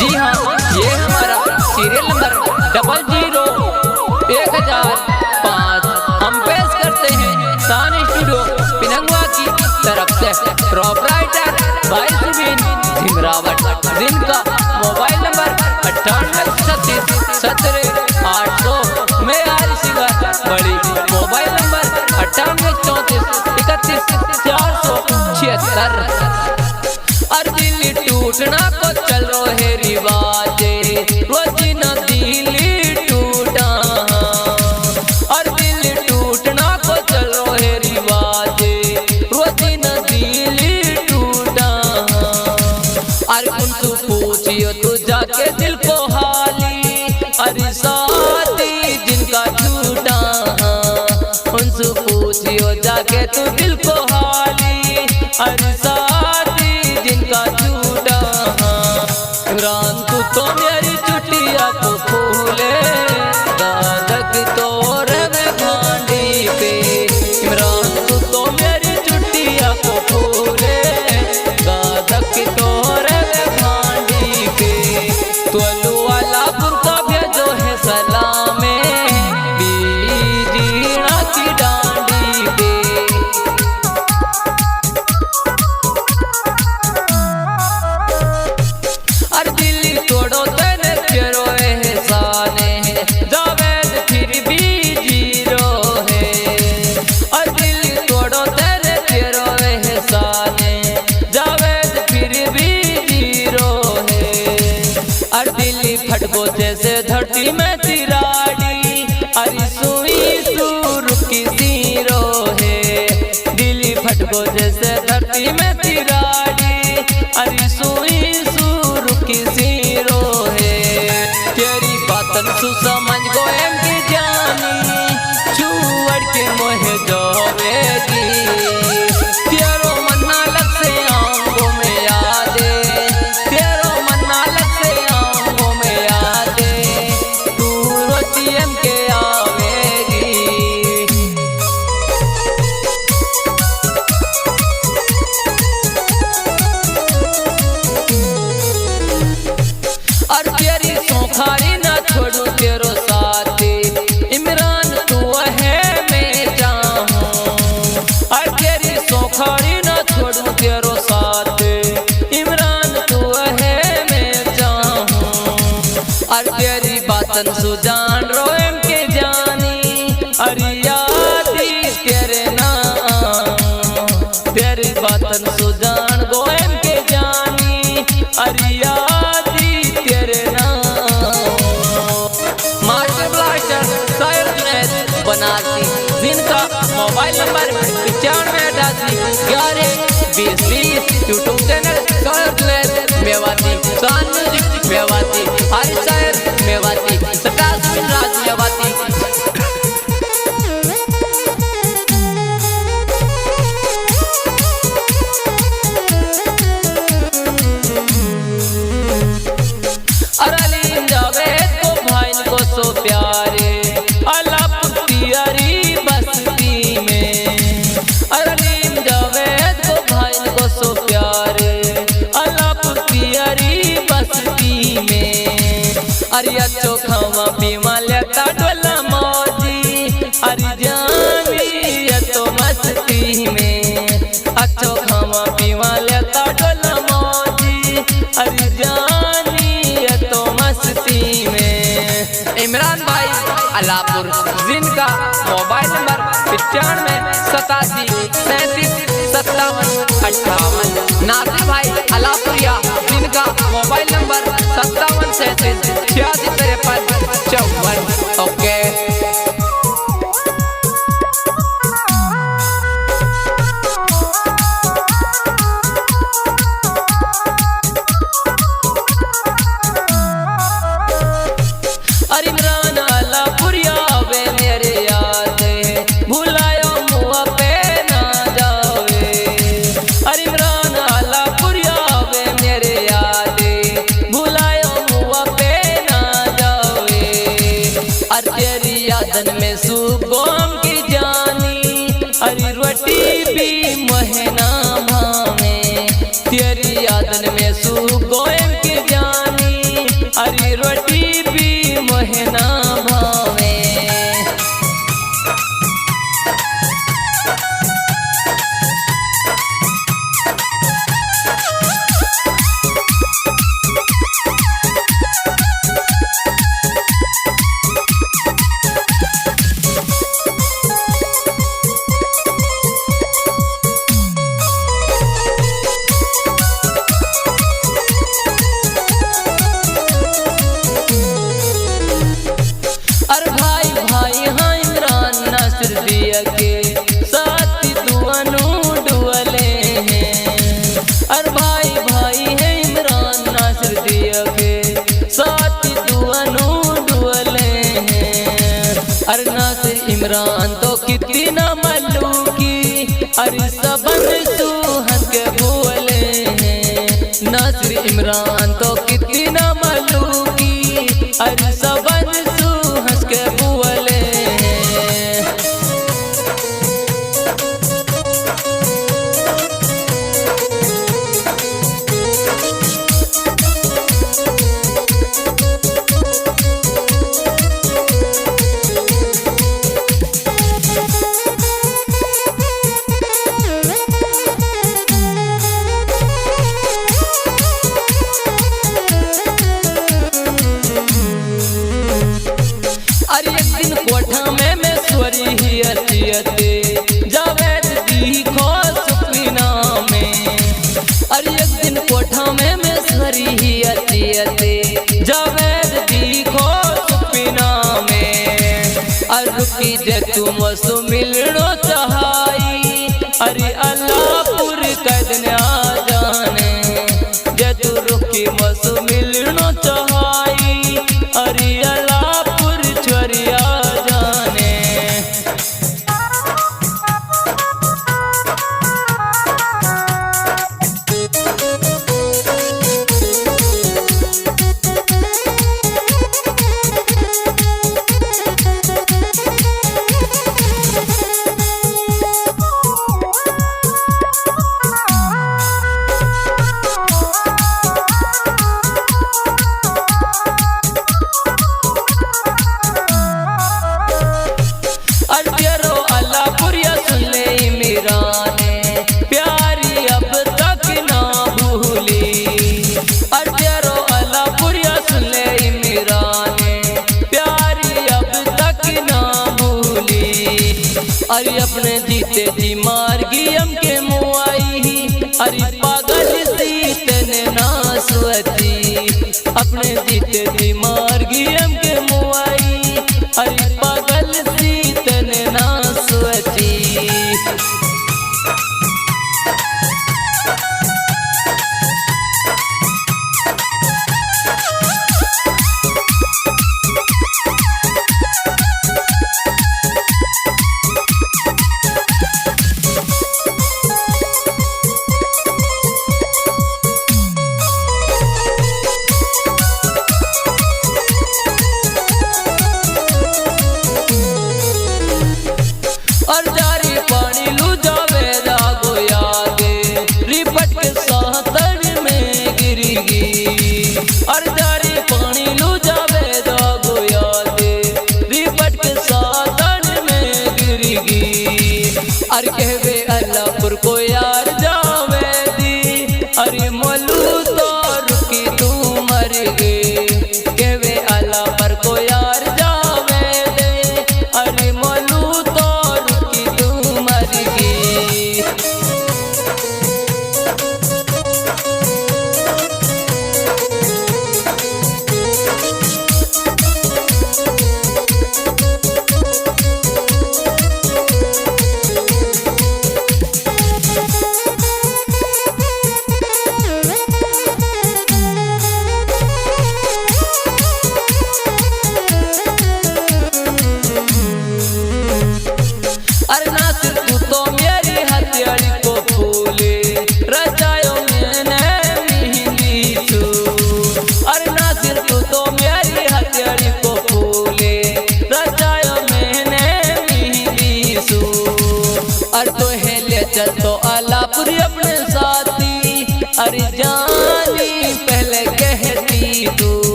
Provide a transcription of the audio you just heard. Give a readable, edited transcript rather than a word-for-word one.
जी हाँ, ये हमारा सीरियल नंबर 001,005 हम पेश करते हैं शान स्टूडियो पिनंगवा की तरफ से। प्रोपराइटर भाई सुबीन झिमरावट, जिनका मोबाइल नंबर 9836170800 में आर सिंगर बड़ी मोबाइल नंबर 9834314476। और दिल टूटना को चल रहे रिवाजे, रोज न दिल टूटा। और दिल टूटना को चल रहे रिवाजे, रोज न दिल टूटा। और उनसे पूछियो तू जाके दिल को हाली, अरे साथी जिनका टूटा। उनसे पूछियो जाके तू दिल को हाली, अरे साथी जिनका टूटा। इमरान तू तो मेरी चुटिया को फूले, दादक तोर में भांडी पे। इमरान तू तो मेरी चुटिया को फूले, दादक तोर में भांडी पे। तोलू वाला बुरका भेजो है सलामे, बीजीना की डांडी पे। तोड़ो तेरे चेरो एहसाने है, जावेद फिर भी जीरो है। और दिल तोड़ो तेरे चेरो एहसाने, जावेद फिर भी जीरो है। और दिल फटको जैसे धरती में तिराड़ी, अरे सुई सुर की जीरो है। दिल फटको जैसे धरती में तिराड़ी, अरे सुई सुर की जीरो है। तेरी बातन सु समझ गो एम की जानी, छुअड़ के मोहे जोवेगी। तेरो मन्ना लग से आंखों में यादे, तेरो मन्ना लग से आंखों में यादे। तू रोती एम के आवेगी। और तेरी सोखारी ना छोड़ू तेरो साथी, इमरान तू है मैं चाहूं। और तेरी सोखारी ना छोड़ू तेरो साथी, इमरान तू है मैं चाहूं। और तेरी बातन सुजान रोएम के जानी, अरे यादी तेरे नाम। तेरी बातन सुजान गोएम के जानी, अरे यादी तेरे नाम। मास्टर ब्लास्टर शायर जुनैद बनारसी, जिनका मोबाइल नंबर 9588112020। यूट्यूब चैनल शायर जुनैद मेवाती, शान म्यूजिक मेवाती, हरी शायर मेवाती, सतास राज मेवाती। सो प्यारे अलापुतियारी बस्ती में। अरलीम जावेद को भाई को सो प्यारे अलापुतियारी बस्ती में। अरिया चोखावा पीवा लेता डोला मौजी, अरे जानी ये तो मस्ती में। अच्छो खावा पीवा लेता डोला मौजी, अरे जानी ये तो मस्ती में। इमरान भाई अलापुर, जिनका मोबाइल नंबर 9587375758। नासिर भाई अलापुरिया, जिनका मोबाइल नंबर 5737865354। ओके। इमरान अलापुरिया वे मेरे याद, भुलायो मुआ पे ना जावे। अरे इमरान अलापुरिया वे मेरे याद, भुलायो मुआ पे ना जावे। इमरान तो कितनी न मल्लू की अरे सबन तू हंस के बोले हैं। नासिर इमरान तो कितनी न मल्लू की अरे सबन तू हंस के बोले हैं। अरे एक दिन कोठा में मैं स्वरी ही अतियते जावेद दी खो सुपीना में। अरे एक दिन कोठा में मैं स्वरी ही अतियते जावेद दी खो सुपीना में। अरुकी जे तुम सु मिलनो चाहाई अरे अल्लाहपुर कदन आ जाने। जे तू रुकी मसु मिलनो चाहाई अरे अल्लाहपुर छोरिया जाने। अरबियरो अल्लाहपुरिया सुन ले इमराने प्यारी अब तक ना भूली। अरबियरो अल्लाहपुरिया सुन ले इमराने प्यारी अब तक ना भूली। अरे अपने जीते जी मार गई हम के